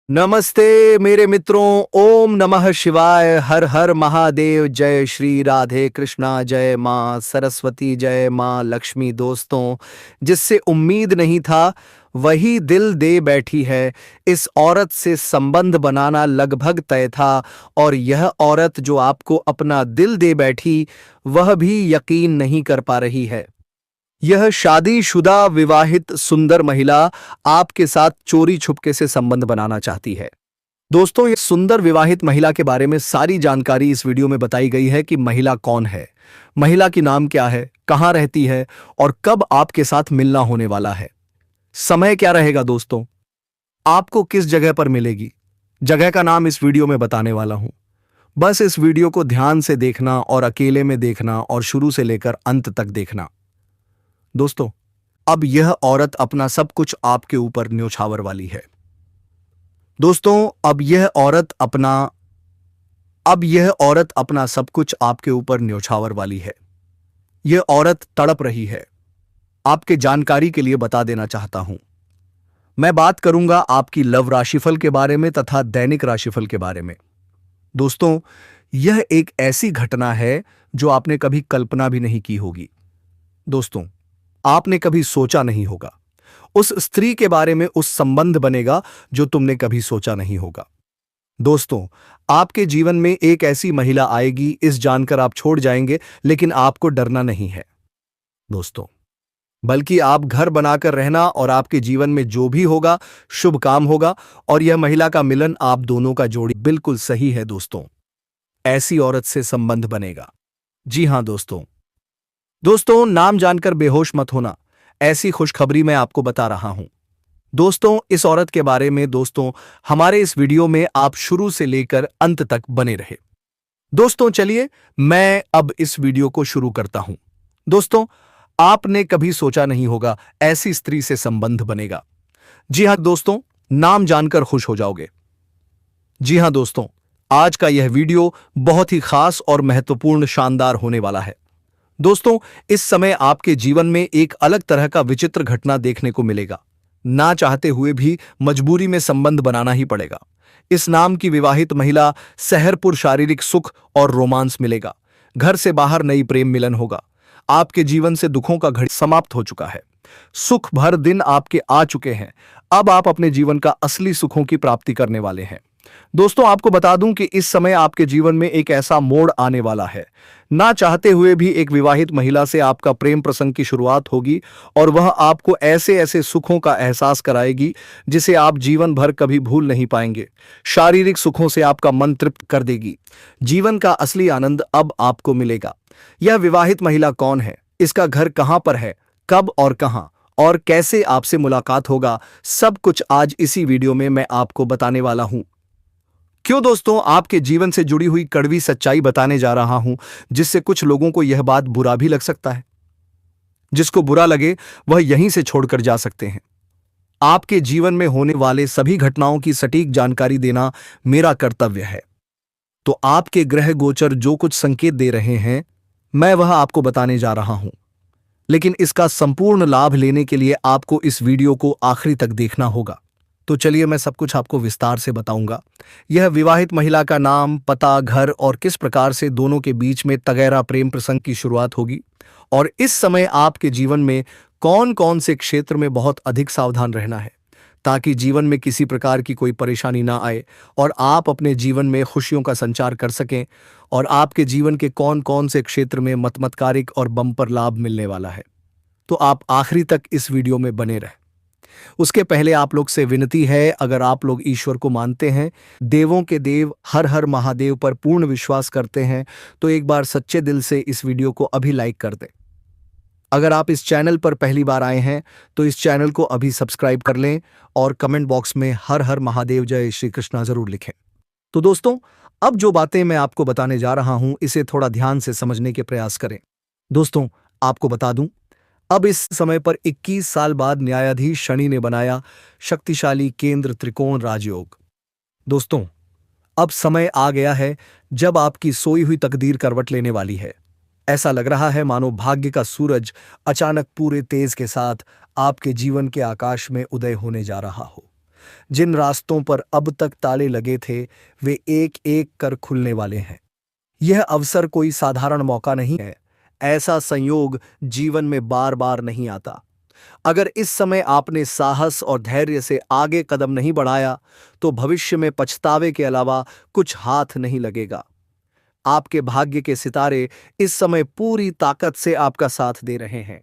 नमस्ते मेरे मित्रों। ओम नमः शिवाय। हर हर महादेव। जय श्री राधे कृष्णा। जय माँ सरस्वती। जय माँ लक्ष्मी। दोस्तों, जिससे उम्मीद नहीं था वही दिल दे बैठी है। इस औरत से संबंध बनाना लगभग तय था, और यह औरत जो आपको अपना दिल दे बैठी वह भी यकीन नहीं कर पा रही है। यह शादीशुदा विवाहित सुंदर महिला आपके साथ चोरी छुपके से संबंध बनाना चाहती है। दोस्तों, इस सुंदर विवाहित महिला के बारे में सारी जानकारी इस वीडियो में बताई गई है कि महिला कौन है, महिला की नाम क्या है, कहां रहती है और कब आपके साथ मिलना होने वाला है। समय क्या रहेगा दोस्तों, आपको किस जगह पर मिलेगी, जगह का नाम इस वीडियो में बताने वाला हूं। बस इस वीडियो को ध्यान से देखना और अकेले में देखना और शुरू से लेकर अंत तक देखना। दोस्तों, अब यह औरत अपना सब कुछ आपके ऊपर न्योछावर वाली है। दोस्तों, अब यह औरत अपना सब कुछ आपके ऊपर न्योछावर वाली है। यह औरत तड़प रही है। आपके जानकारी के लिए बता देना चाहता हूं, मैं बात करूंगा आपकी लव राशिफल के बारे में तथा दैनिक राशिफल के बारे में। दोस्तों, यह एक ऐसी घटना है जो आपने कभी कल्पना भी नहीं की होगी। दोस्तों, आपने कभी सोचा नहीं होगा। उस स्त्री के बारे में उस संबंध बनेगा जो तुमने कभी सोचा नहीं होगा। दोस्तों, आपके जीवन में एक ऐसी महिला आएगी, इस जानकर आप छोड़ जाएंगे, लेकिन आपको डरना नहीं है दोस्तों, बल्कि आप घर बनाकर रहना और आपके जीवन में जो भी होगा शुभ काम होगा, और यह महिला का मिलन आप दोनों का जोड़ी बिल्कुल सही है। दोस्तों, ऐसी औरत से संबंध बनेगा। जी हां दोस्तों। दोस्तों, नाम जानकर बेहोश मत होना, ऐसी खुशखबरी मैं आपको बता रहा हूं। दोस्तों, इस औरत के बारे में हमारे इस वीडियो में आप शुरू से लेकर अंत तक बने रहे। दोस्तों, चलिए मैं अब इस वीडियो को शुरू करता हूं। दोस्तों, आपने कभी सोचा नहीं होगा ऐसी स्त्री से संबंध बनेगा। जी हां दोस्तों, नाम जानकर खुश हो जाओगे। जी हां दोस्तों, आज का यह वीडियो बहुत ही खास और महत्वपूर्ण शानदार होने वाला है। दोस्तों, इस समय आपके जीवन में एक अलग तरह का विचित्र घटना देखने को मिलेगा। ना चाहते हुए भी मजबूरी में संबंध बनाना ही पड़ेगा। इस नाम की विवाहित महिला सहरपुर शारीरिक सुख और रोमांस मिलेगा। घर से बाहर नई प्रेम मिलन होगा। आपके जीवन से दुखों का घड़ी समाप्त हो चुका है। सुख भर दिन आपके आ चुके हैं। अब आप अपने जीवन का असली सुखों की प्राप्ति करने वाले हैं। दोस्तों, आपको बता दूं कि इस समय आपके जीवन में एक ऐसा मोड़ आने वाला है। ना चाहते हुए भी एक विवाहित महिला से आपका प्रेम प्रसंग की शुरुआत होगी, और वह आपको ऐसे ऐसे सुखों का एहसास कराएगी जिसे आप जीवन भर कभी भूल नहीं पाएंगे। शारीरिक सुखों से आपका मन तृप्त कर देगी। जीवन का असली आनंद अब आपको मिलेगा। यह विवाहित महिला कौन है, इसका घर कहां पर है, कब और कहां और कैसे आपसे मुलाकात होगा, सब कुछ आज इसी वीडियो में मैं आपको बताने वाला हूं। क्यों दोस्तों, आपके जीवन से जुड़ी हुई कड़वी सच्चाई बताने जा रहा हूं, जिससे कुछ लोगों को यह बात बुरा भी लग सकता है। जिसको बुरा लगे वह यहीं से छोड़कर जा सकते हैं। आपके जीवन में होने वाले सभी घटनाओं की सटीक जानकारी देना मेरा कर्तव्य है। तो आपके ग्रह गोचर जो कुछ संकेत दे रहे हैं, मैं वह आपको बताने जा रहा हूं। लेकिन इसका संपूर्ण लाभ लेने के लिए आपको इस वीडियो को आखिरी तक देखना होगा। तो चलिए मैं सब कुछ आपको विस्तार से बताऊंगा। यह विवाहित महिला का नाम, पता, घर और किस प्रकार से दोनों के बीच में तगैरा प्रेम प्रसंग की शुरुआत होगी, और इस समय आपके जीवन में कौन कौन से क्षेत्र में बहुत अधिक सावधान रहना है, ताकि जीवन में किसी प्रकार की कोई परेशानी ना आए और आप अपने जीवन में खुशियों का संचार कर सकें, और आपके जीवन के कौन कौन से क्षेत्र में मतमत्कारिक और बम्पर लाभ मिलने वाला है। तो आप आखिरी तक इस वीडियो में बने रहें। उसके पहले आप लोग से विनती है, अगर आप लोग ईश्वर को मानते हैं, देवों के देव हर हर महादेव पर पूर्ण विश्वास करते हैं, तो एक बार सच्चे दिल से इस वीडियो को अभी लाइक कर दें। अगर आप इस चैनल पर पहली बार आए हैं तो इस चैनल को अभी सब्सक्राइब कर लें, और कमेंट बॉक्स में हर हर महादेव जय श्री कृष्णा जरूर लिखें। तो दोस्तों, अब जो बातें मैं आपको बताने जा रहा हूं, इसे थोड़ा ध्यान से समझने के प्रयास करें। दोस्तों, आपको बता दूं, अब इस समय पर 21 साल बाद न्यायाधीश शनि ने बनाया शक्तिशाली केंद्र त्रिकोण राजयोग। दोस्तों, अब समय आ गया है जब आपकी सोई हुई तकदीर करवट लेने वाली है। ऐसा लग रहा है मानो भाग्य का सूरज अचानक पूरे तेज के साथ आपके जीवन के आकाश में उदय होने जा रहा हो। जिन रास्तों पर अब तक ताले लगे थे वे एक एक कर खुलने वाले हैं। यह अवसर कोई साधारण मौका नहीं है। ऐसा संयोग जीवन में बार बार नहीं आता। अगर इस समय आपने साहस और धैर्य से आगे कदम नहीं बढ़ाया तो भविष्य में पछतावे के अलावा कुछ हाथ नहीं लगेगा। आपके भाग्य के सितारे इस समय पूरी ताकत से आपका साथ दे रहे हैं।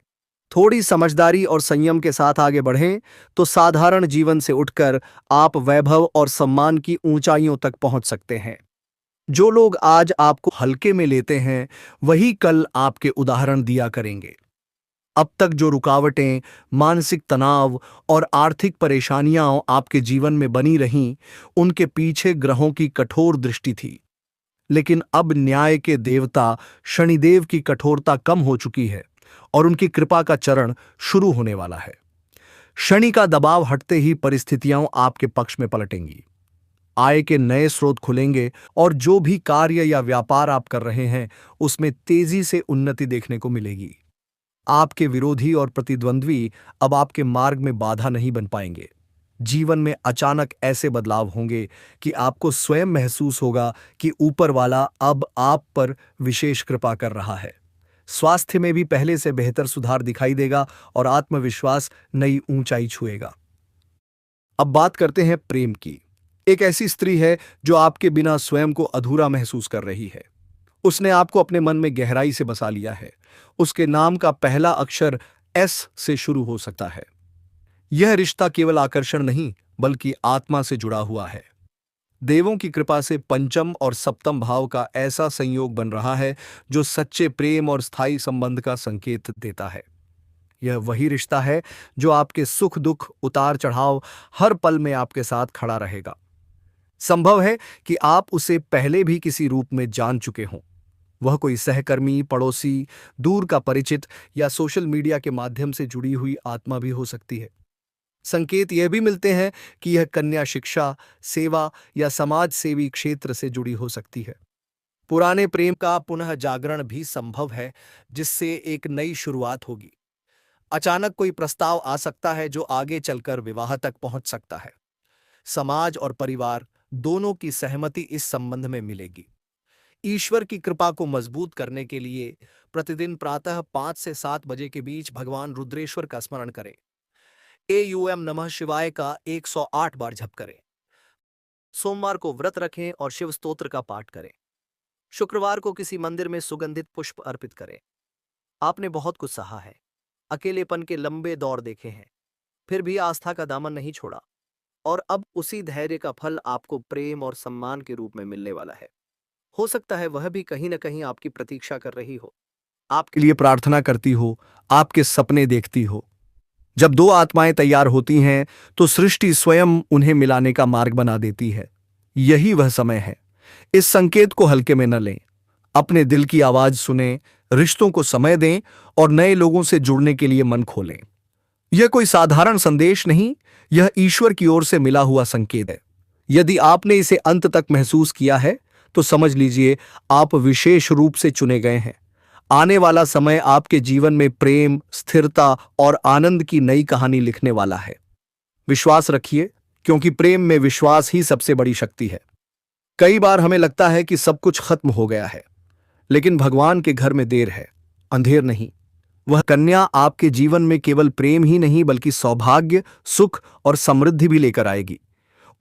थोड़ी समझदारी और संयम के साथ आगे बढ़ें तो साधारण जीवन से उठकर आप वैभव और सम्मान की ऊंचाइयों तक पहुंच सकते हैं। जो लोग आज आपको हल्के में लेते हैं वही कल आपके उदाहरण दिया करेंगे। अब तक जो रुकावटें, मानसिक तनाव और आर्थिक परेशानियां आपके जीवन में बनी रहीं, उनके पीछे ग्रहों की कठोर दृष्टि थी। लेकिन अब न्याय के देवता शनिदेव की कठोरता कम हो चुकी है और उनकी कृपा का चरण शुरू होने वाला है। शनि का दबाव हटते ही परिस्थितियां आपके पक्ष में पलटेंगी। आय के नए स्रोत खुलेंगे और जो भी कार्य या व्यापार आप कर रहे हैं उसमें तेजी से उन्नति देखने को मिलेगी। आपके विरोधी और प्रतिद्वंद्वी अब आपके मार्ग में बाधा नहीं बन पाएंगे। जीवन में अचानक ऐसे बदलाव होंगे कि आपको स्वयं महसूस होगा कि ऊपर वाला अब आप पर विशेष कृपा कर रहा है। स्वास्थ्य में भी पहले से बेहतर सुधार दिखाई देगा और आत्मविश्वास नई ऊंचाई छुएगा। अब बात करते हैं प्रेम की। एक ऐसी स्त्री है जो आपके बिना स्वयं को अधूरा महसूस कर रही है। उसने आपको अपने मन में गहराई से बसा लिया है। उसके नाम का पहला अक्षर एस से शुरू हो सकता है। यह रिश्ता केवल आकर्षण नहीं बल्कि आत्मा से जुड़ा हुआ है। देवों की कृपा से पंचम और सप्तम भाव का ऐसा संयोग बन रहा है जो सच्चे प्रेम और स्थायी संबंध का संकेत देता है। यह वही रिश्ता है जो आपके सुख दुख, उतार चढ़ाव हर पल में आपके साथ खड़ा रहेगा। संभव है कि आप उसे पहले भी किसी रूप में जान चुके हों। वह कोई सहकर्मी, पड़ोसी, दूर का परिचित या सोशल मीडिया के माध्यम से जुड़ी हुई आत्मा भी हो सकती है। संकेत यह भी मिलते हैं कि यह कन्या शिक्षा, सेवा या समाज सेवी क्षेत्र से जुड़ी हो सकती है। पुराने प्रेम का पुनः जागरण भी संभव है जिससे एक नई शुरुआत होगी। अचानक कोई प्रस्ताव आ सकता है जो आगे चलकर विवाह तक पहुंच सकता है। समाज और परिवार दोनों की सहमति इस संबंध में मिलेगी। ईश्वर की कृपा को मजबूत करने के लिए प्रतिदिन प्रातः 5 से 7 बजे के बीच भगवान रुद्रेश्वर का स्मरण करें। एयूएम नमः शिवाय का 108 बार जप करें। सोमवार को व्रत रखें और शिव स्तोत्र का पाठ करें। शुक्रवार को किसी मंदिर में सुगंधित पुष्प अर्पित करें। आपने बहुत कुछ सहा है, अकेलेपन के लंबे दौर देखे हैं, फिर भी आस्था का दामन नहीं छोड़ा और अब उसी धैर्य का फल आपको प्रेम और सम्मान के रूप में मिलने वाला है। हो सकता है वह भी कहीं न कहीं आपकी प्रतीक्षा कर रही हो, आपके लिए प्रार्थना करती हो, आपके सपने देखती हो। जब दो आत्माएं तैयार होती हैं तो सृष्टि स्वयं उन्हें मिलाने का मार्ग बना देती है। यही वह समय है। इस संकेत को हल्के में न लें। अपने दिल की आवाज सुनें, रिश्तों को समय दें और नए लोगों से जुड़ने के लिए मन खोलें। यह कोई साधारण संदेश नहीं, यह ईश्वर की ओर से मिला हुआ संकेत है। यदि आपने इसे अंत तक महसूस किया है तो समझ लीजिए आप विशेष रूप से चुने गए हैं। आने वाला समय आपके जीवन में प्रेम, स्थिरता और आनंद की नई कहानी लिखने वाला है। विश्वास रखिए, क्योंकि प्रेम में विश्वास ही सबसे बड़ी शक्ति है। कई बार हमें लगता है कि सब कुछ खत्म हो गया है, लेकिन भगवान के घर में देर है, अंधेर नहीं। वह कन्या आपके जीवन में केवल प्रेम ही नहीं बल्कि सौभाग्य, सुख और समृद्धि भी लेकर आएगी।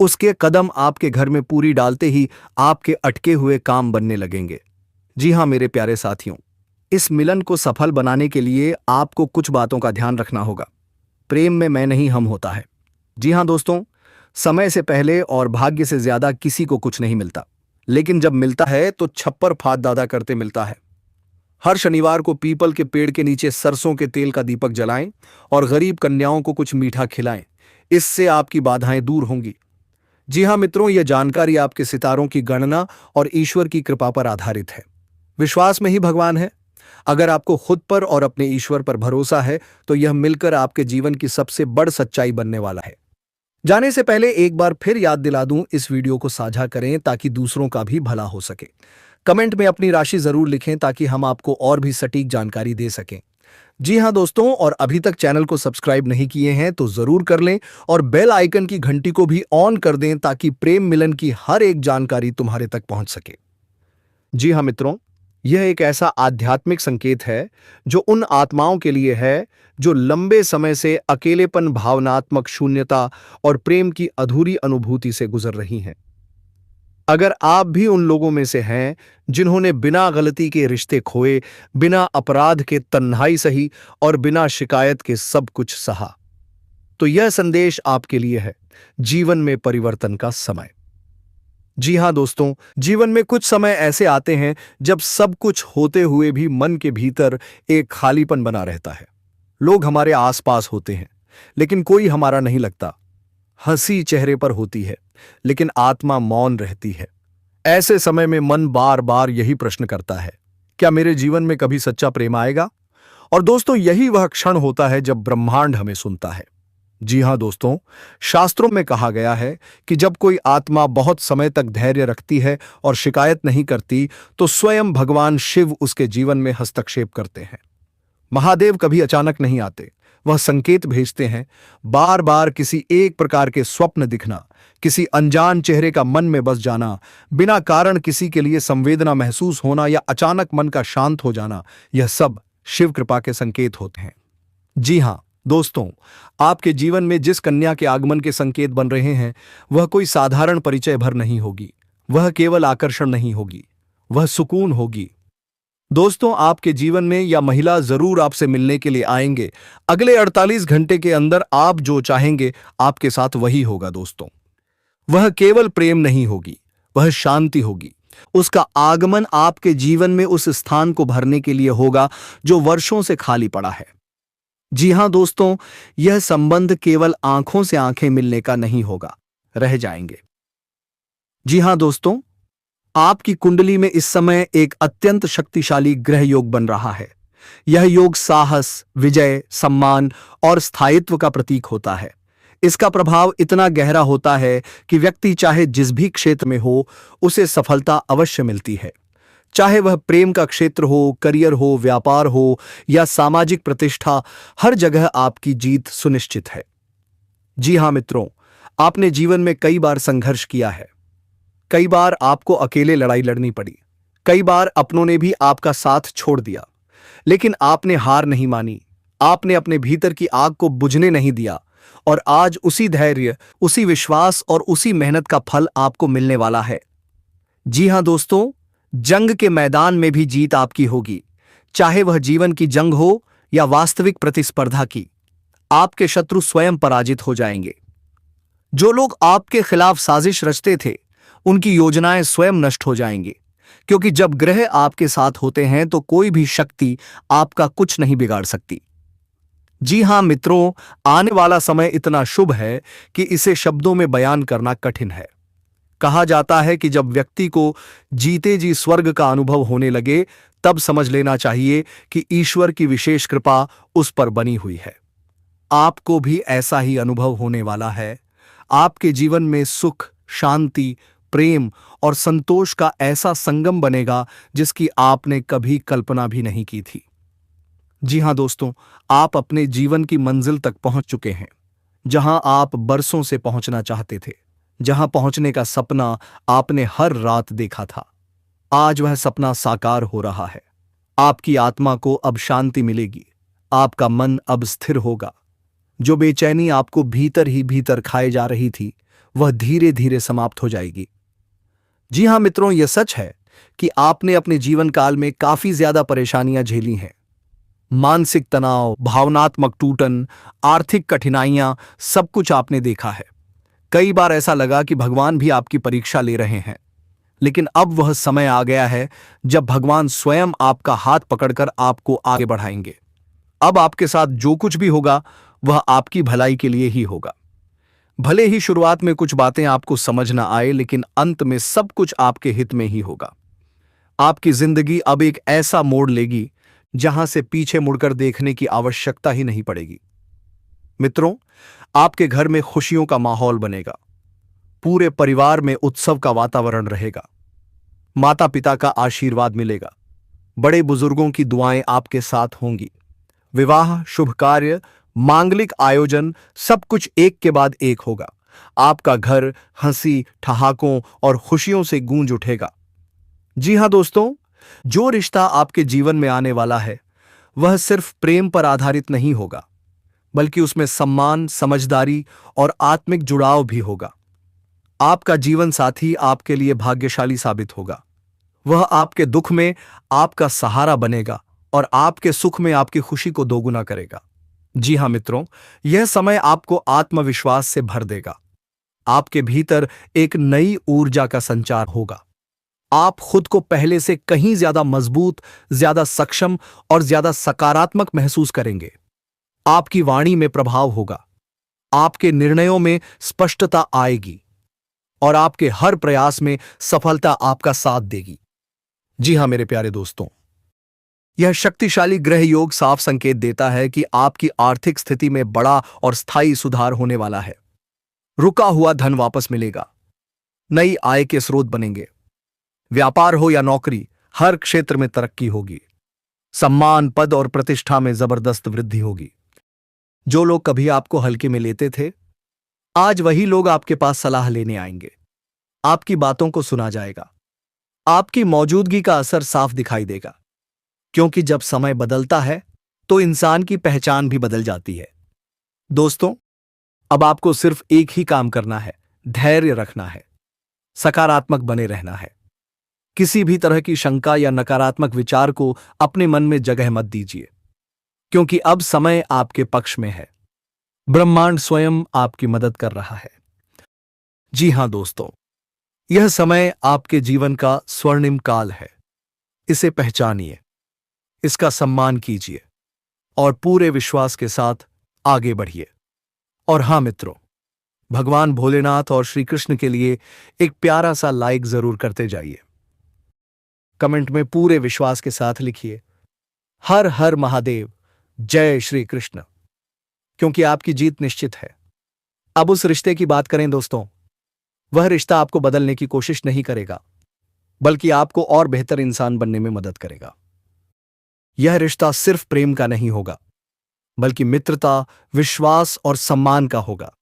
उसके कदम आपके घर में पूरी डालते ही आपके अटके हुए काम बनने लगेंगे। जी हां मेरे प्यारे साथियों, इस मिलन को सफल बनाने के लिए आपको कुछ बातों का ध्यान रखना होगा। प्रेम में मैं नहीं हम होता है। जी हां दोस्तों, समय से पहले और भाग्य से ज्यादा किसी को कुछ नहीं मिलता, लेकिन जब मिलता है तो छप्पर फाड़ दादा करते मिलता है। हर शनिवार को पीपल के पेड़ के नीचे सरसों के तेल का दीपक जलाएं और गरीब कन्याओं को कुछ मीठा खिलाएं। इससे आपकी बाधाएं दूर होंगी। जी हां मित्रों, यह जानकारी आपके सितारों की गणना और ईश्वर की कृपा पर आधारित है। विश्वास में ही भगवान है। अगर आपको खुद पर और अपने ईश्वर पर भरोसा है तो यह मिलकर आपके जीवन की सबसे बड़ सच्चाई बनने वाला है। जाने से पहले एक बार फिर याद दिला दूं, इस वीडियो को साझा करें ताकि दूसरों का भी भला हो सके। कमेंट में अपनी राशि जरूर लिखें ताकि हम आपको और भी सटीक जानकारी दे सकें। जी हाँ दोस्तों, और अभी तक चैनल को सब्सक्राइब नहीं किए हैं तो जरूर कर लें और बेल आइकन की घंटी को भी ऑन कर दें ताकि प्रेम मिलन की हर एक जानकारी तुम्हारे तक पहुंच सके। जी हाँ मित्रों, यह एक ऐसा आध्यात्मिक संकेत है जो उन आत्माओं के लिए है जो लंबे समय से अकेलेपन, भावनात्मक शून्यता और प्रेम की अधूरी अनुभूति से गुजर रही हैं। अगर आप भी उन लोगों में से हैं जिन्होंने बिना गलती के रिश्ते खोए, बिना अपराध के तन्हाई सही और बिना शिकायत के सब कुछ सहा, तो यह संदेश आपके लिए है। जीवन में परिवर्तन का समय। जी हां दोस्तों, जीवन में कुछ समय ऐसे आते हैं जब सब कुछ होते हुए भी मन के भीतर एक खालीपन बना रहता है। लोग हमारे आसपास होते हैं लेकिन कोई हमारा नहीं लगता। हंसी चेहरे पर होती है लेकिन आत्मा मौन रहती है। ऐसे समय में मन बार बार यही प्रश्न करता है, क्या मेरे जीवन में कभी सच्चा प्रेम आएगा? और दोस्तों, यही वह क्षण होता है जब ब्रह्मांड हमें सुनता है। जी हां दोस्तों, शास्त्रों में कहा गया है कि जब कोई आत्मा बहुत समय तक धैर्य रखती है और शिकायत नहीं करती तो स्वयं भगवान शिव उसके जीवन में हस्तक्षेप करते हैं। महादेव कभी अचानक नहीं आते, वह संकेत भेजते हैं। बार बार किसी एक प्रकार के स्वप्न दिखना, किसी अनजान चेहरे का मन में बस जाना, बिना कारण किसी के लिए संवेदना महसूस होना या अचानक मन का शांत हो जाना, यह सब शिव कृपा के संकेत होते हैं। जी हां दोस्तों, आपके जीवन में जिस कन्या के आगमन के संकेत बन रहे हैं वह कोई साधारण परिचय भर नहीं होगी, वह केवल आकर्षण नहीं होगी, वह सुकून होगी। दोस्तों, आपके जीवन में यह महिला जरूर आपसे मिलने के लिए आएंगे। अगले 48 घंटे के अंदर आप जो चाहेंगे आपके साथ वही होगा। दोस्तों, वह केवल प्रेम नहीं होगी, वह शांति होगी। उसका आगमन आपके जीवन में उस स्थान को भरने के लिए होगा जो वर्षों से खाली पड़ा है। जी हां दोस्तों, यह संबंध केवल आंखों से आंखें मिलने का नहीं होगा, रह जाएंगे। जी हां दोस्तों, आपकी कुंडली में इस समय एक अत्यंत शक्तिशाली ग्रह योग बन रहा है। यह योग साहस, विजय, सम्मान और स्थायित्व का प्रतीक होता है। इसका प्रभाव इतना गहरा होता है कि व्यक्ति चाहे जिस भी क्षेत्र में हो, उसे सफलता अवश्य मिलती है। चाहे वह प्रेम का क्षेत्र हो, करियर हो, व्यापार हो या सामाजिक प्रतिष्ठा, हर जगह आपकी जीत सुनिश्चित है। जी हां मित्रों, आपने जीवन में कई बार संघर्ष किया है। कई बार आपको अकेले लड़ाई लड़नी पड़ी, कई बार अपनों ने भी आपका साथ छोड़ दिया, लेकिन आपने हार नहीं मानी। आपने अपने भीतर की आग को बुझने नहीं दिया और आज उसी धैर्य, उसी विश्वास और उसी मेहनत का फल आपको मिलने वाला है। जी हां दोस्तों, जंग के मैदान में भी जीत आपकी होगी, चाहे वह जीवन की जंग हो या वास्तविक प्रतिस्पर्धा की। आपके शत्रु स्वयं पराजित हो जाएंगे। जो लोग आपके खिलाफ साजिश रचते थे, उनकी योजनाएं स्वयं नष्ट हो जाएंगी, क्योंकि जब ग्रह आपके साथ होते हैं तो कोई भी शक्ति आपका कुछ नहीं बिगाड़ सकती। जी हां मित्रों, आने वाला समय इतना शुभ है कि इसे शब्दों में बयान करना कठिन है। कहा जाता है कि जब व्यक्ति को जीते जी स्वर्ग का अनुभव होने लगे, तब समझ लेना चाहिए कि ईश्वर की विशेष कृपा उस पर बनी हुई है। आपको भी ऐसा ही अनुभव होने वाला है। आपके जीवन में सुख, शांति, प्रेम और संतोष का ऐसा संगम बनेगा जिसकी आपने कभी कल्पना भी नहीं की थी। जी हां दोस्तों, आप अपने जीवन की मंजिल तक पहुंच चुके हैं, जहां आप बरसों से पहुंचना चाहते थे, जहां पहुंचने का सपना आपने हर रात देखा था। आज वह सपना साकार हो रहा है। आपकी आत्मा को अब शांति मिलेगी, आपका मन अब स्थिर होगा। जो बेचैनी आपको भीतर ही भीतर खाए जा रही थी, वह धीरे धीरे समाप्त हो जाएगी। जी हां मित्रों, यह सच है कि आपने अपने जीवन काल में काफी ज्यादा परेशानियां झेली हैं। मानसिक तनाव, भावनात्मक टूटन, आर्थिक कठिनाइयां, सब कुछ आपने देखा है। कई बार ऐसा लगा कि भगवान भी आपकी परीक्षा ले रहे हैं, लेकिन अब वह समय आ गया है जब भगवान स्वयं आपका हाथ पकड़कर आपको आगे बढ़ाएंगे। अब आपके साथ जो कुछ भी होगा वह आपकी भलाई के लिए ही होगा। भले ही शुरुआत में कुछ बातें आपको समझ ना आए, लेकिन अंत में सब कुछ आपके हित में ही होगा। आपकी जिंदगी अब एक ऐसा मोड़ लेगी जहां से पीछे मुड़कर देखने की आवश्यकता ही नहीं पड़ेगी। मित्रों, आपके घर में खुशियों का माहौल बनेगा। पूरे परिवार में उत्सव का वातावरण रहेगा। माता पिता का आशीर्वाद मिलेगा। बड़े बुजुर्गों की दुआएं आपके साथ होंगी। विवाह, शुभ कार्य, मांगलिक आयोजन, सब कुछ एक के बाद एक होगा। आपका घर हंसी, ठहाकों और खुशियों से गूंज उठेगा। जी हां दोस्तों, जो रिश्ता आपके जीवन में आने वाला है वह सिर्फ प्रेम पर आधारित नहीं होगा, बल्कि उसमें सम्मान, समझदारी और आत्मिक जुड़ाव भी होगा। आपका जीवन साथी आपके लिए भाग्यशाली साबित होगा। वह आपके दुख में आपका सहारा बनेगा और आपके सुख में आपकी खुशी को दोगुना करेगा। जी हां मित्रों, यह समय आपको आत्मविश्वास से भर देगा। आपके भीतर एक नई ऊर्जा का संचार होगा। आप खुद को पहले से कहीं ज्यादा मजबूत, ज्यादा सक्षम और ज्यादा सकारात्मक महसूस करेंगे। आपकी वाणी में प्रभाव होगा, आपके निर्णयों में स्पष्टता आएगी और आपके हर प्रयास में सफलता आपका साथ देगी। जी हां मेरे प्यारे दोस्तों, यह शक्तिशाली ग्रह योग साफ संकेत देता है कि आपकी आर्थिक स्थिति में बड़ा और स्थायी सुधार होने वाला है। रुका हुआ धन वापस मिलेगा, नई आय के स्रोत बनेंगे। व्यापार हो या नौकरी, हर क्षेत्र में तरक्की होगी। सम्मान, पद और प्रतिष्ठा में जबरदस्त वृद्धि होगी। जो लोग कभी आपको हल्के में लेते थे, आज वही लोग आपके पास सलाह लेने आएंगे। आपकी बातों को सुना जाएगा। आपकी मौजूदगी का असर साफ दिखाई देगा, क्योंकि जब समय बदलता है तो इंसान की पहचान भी बदल जाती है। दोस्तों, अब आपको सिर्फ एक ही काम करना है, धैर्य रखना है, सकारात्मक बने रहना है। किसी भी तरह की शंका या नकारात्मक विचार को अपने मन में जगह मत दीजिए, क्योंकि अब समय आपके पक्ष में है। ब्रह्मांड स्वयं आपकी मदद कर रहा है। जी हां दोस्तों, यह समय आपके जीवन का स्वर्णिम काल है। इसे पहचानिए, इसका सम्मान कीजिए और पूरे विश्वास के साथ आगे बढ़िए। और हां मित्रों, भगवान भोलेनाथ और श्री कृष्ण के लिए एक प्यारा सा लाइक जरूर करते जाइए। कमेंट में पूरे विश्वास के साथ लिखिए, हर हर महादेव, जय श्री कृष्ण, क्योंकि आपकी जीत निश्चित है। अब उस रिश्ते की बात करें दोस्तों। वह रिश्ता आपको बदलने की कोशिश नहीं करेगा, बल्कि आपको और बेहतर इंसान बनने में मदद करेगा। यह रिश्ता सिर्फ प्रेम का नहीं होगा, बल्कि मित्रता, विश्वास और सम्मान का होगा।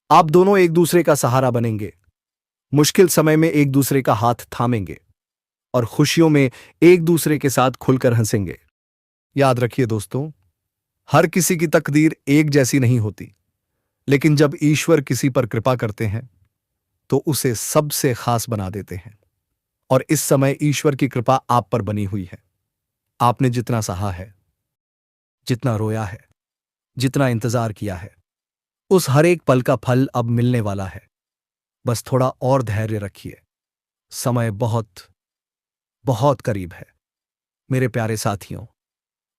आप दोनों एक दूसरे का सहारा बनेंगे, मुश्किल समय में एक दूसरे का हाथ थामेंगे और खुशियों में एक दूसरे के साथ खुलकर हंसेंगे। याद रखिए दोस्तों, हर किसी की तकदीर एक जैसी नहीं होती, लेकिन जब ईश्वर किसी पर कृपा करते हैं तो उसे सबसे खास बना देते हैं। और इस समय ईश्वर की कृपा आप पर बनी हुई है। आपने जितना सहा है, जितना रोया है, जितना इंतजार किया है, उस हर एक पल का फल अब मिलने वाला है। बस थोड़ा और धैर्य रखिए, समय बहुत बहुत करीब है। मेरे प्यारे साथियों,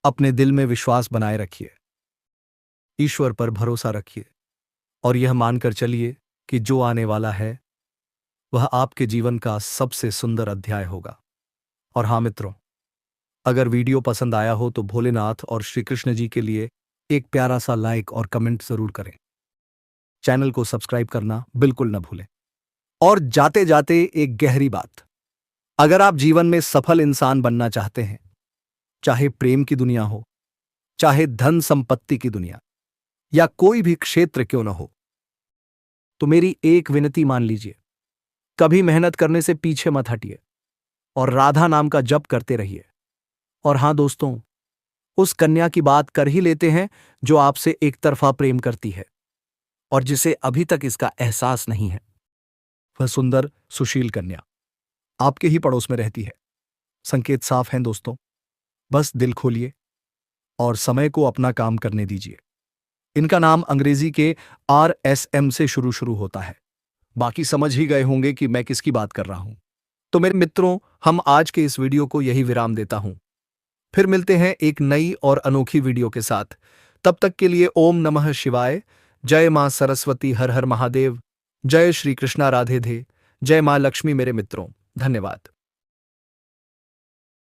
अपने दिल में विश्वास बनाए रखिए, ईश्वर पर भरोसा रखिए और यह मानकर चलिए कि जो आने वाला है वह आपके जीवन का सबसे सुंदर अध्याय होगा। और हां मित्रों, अगर वीडियो पसंद आया हो तो भोलेनाथ और श्री कृष्ण जी के लिए एक प्यारा सा लाइक और कमेंट जरूर करें। चैनल को सब्सक्राइब करना बिल्कुल न भूलें। और जाते जाते एक गहरी बात, अगर आप जीवन में सफल इंसान बनना चाहते हैं, चाहे प्रेम की दुनिया हो, चाहे धन संपत्ति की दुनिया या कोई भी क्षेत्र क्यों न हो, तो मेरी एक विनती मान लीजिए, कभी मेहनत करने से पीछे मत हटिए और राधा नाम का जप करते रहिए। और हां दोस्तों, उस कन्या की बात कर ही लेते हैं जो आपसे एक तरफा प्रेम करती है और जिसे अभी तक इसका एहसास नहीं है। वह सुंदर, सुशील कन्या आपके ही पड़ोस में रहती है। संकेत साफ हैं दोस्तों, बस दिल खोलिए और समय को अपना काम करने दीजिए। इनका नाम अंग्रेजी के RSM से शुरू होता है। बाकी समझ ही गए होंगे कि मैं किसकी बात कर रहा हूं। तो मेरे मित्रों, हम आज के इस वीडियो को यही विराम देता हूं। फिर मिलते हैं एक नई और अनोखी वीडियो के साथ। तब तक के लिए ओम नमः शिवाय, जय मां सरस्वती, हर हर महादेव, जय श्री कृष्णा, राधे धे, जय मां लक्ष्मी। मेरे मित्रों, धन्यवाद।